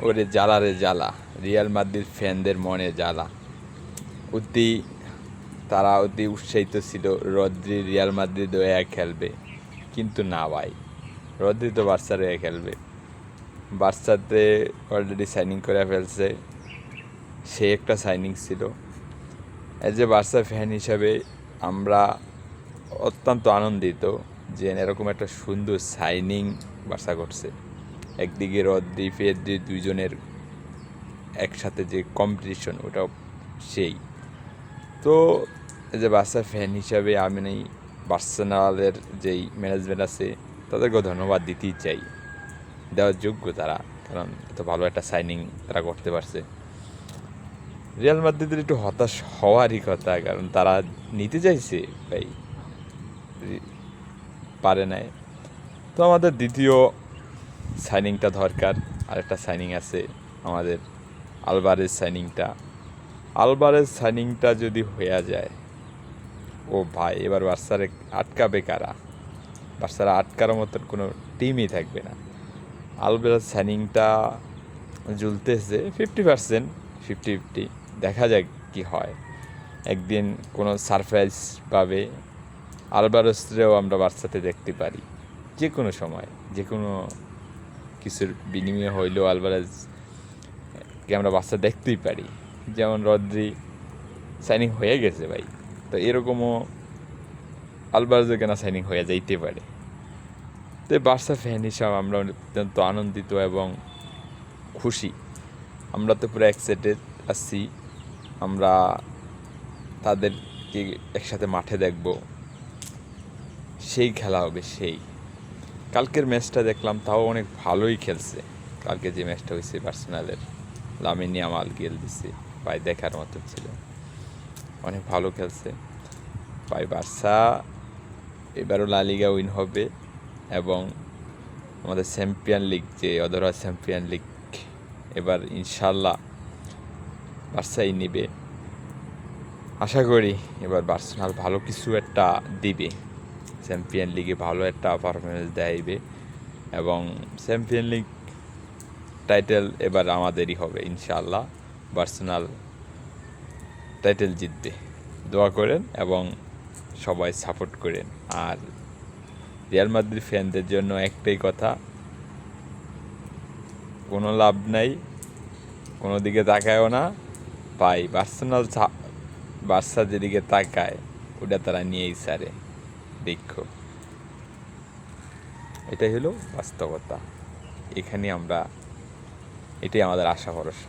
ওরে জ্বালা রে জ্বালা, রিয়াল মাদ্রিদ ফ্যানদের মনে জ্বালা। অতি তারা অতি উৎসাহিত ছিল রদ্রি রিয়াল মাদ্রিদ হয়ে খেলবে, কিন্তু না ভাই, রদ্রি তো বার্সার হয়ে খেলবে। বার্সাতে অলরেডি সাইনিং করে ফেলছে, সে একটা সাইনিং ছিল। এজ এ বার্সা ফ্যান হিসাবে আমরা অত্যন্ত আনন্দিত যে এরকম একটা সুন্দর সাইনিং বার্সা করছে। একদিকে রদ্রি ফেদ্রি দুইজনের একসাথে যে কম্পিটিশন, ওটাও সেই। তো যে বার্সা ফ্যান হিসাবে আমি বার্সেলোনার যেই ম্যানেজমেন্ট আছে তাদেরকেও ধন্যবাদ দিতেই চাই, দেওয়ার যোগ্য তারা, কারণ এত ভালো একটা সাইনিং তারা করতে পারছে। রিয়াল মাদ্রিদের একটু হতাশ হওয়ারই কথা, কারণ তারা নিতে চাইছে ভাই, পারে নাই। তো আমাদের দ্বিতীয় সাইনিংটা দরকার। আরেকটা সাইনিং আছে আমাদের, আলভারেজ সাইনিংটা যদি হয়ে যায়, ও ভাই এবার বার্সারে আটকাবে কারা? বার্সারা আটকার মতন কোনো টিমই থাকবে না। আলভারেজ সাইনিংটা ঝুলতেছে 50%, 50-50, দেখা যাক কি হয়। একদিন কোনো সারপ্রাইজ পাবে, আলভারেজরেও আমরা বার্সাতে দেখতে পারি যে কোনো সময়, যে কোনো কিছুর বিনিময়ে হইলেও আলভারেজকে আমরা বার্সা দেখতেই পারি। যেমন রদ্রি সাইনিং হয়ে গেছে ভাই, তো এরকমও আলভারেজও কেন সাইনিং হয়ে যাইতে পারে। তো বার্সা ফ্যান হিসাবে আমরা অত্যন্ত আনন্দিত এবং খুশি। আমরা তো পুরো এক্সাইটেড আছি, আমরা তাদেরকে একসাথে মাঠে দেখব, সেই খেলা হবে সেই। কালকের ম্যাচটা দেখলাম, তাও অনেক ভালোই খেলছে। কালকে যে ম্যাচটা হয়েছে বার্সেলোনাদের, লামিন ইয়ামাল গোল দিছে ভাই, দেখার মতো ছিল, অনেক ভালো খেলছে ভাই। বার্সা এবারও লা লিগা উইন হবে এবং আমাদের চ্যাম্পিয়ন লিগ, যে অধরা চ্যাম্পিয়ন লিগ, এবার ইনশাল্লাহ বার্সাই নেবে। আশা করি এবার বার্সেলোনা ভালো কিছু একটা দিবে, চ্যাম্পিয়ন লিগে ভালো একটা পারফরমেন্স দেখাইবে এবং চ্যাম্পিয়ন লিগ টাইটেল এবার আমাদেরই হবে ইনশাআল্লাহ। বার্সেলোনা টাইটেল জিতবে, দোয়া করেন এবং সবাই সাপোর্ট করেন। আর রিয়াল মাদ্রিদ ফ্যানদের জন্য একটাই কথা, কোনো লাভ নাই, কোনো দিকে তাকায়ও না ভাই। বার্সা যেদিকে তাকায় ওটা তারা নিয়েই সারে, দেখো। এটাই হলো বাস্তবতা। এটাই আমাদের আশা ভরসা।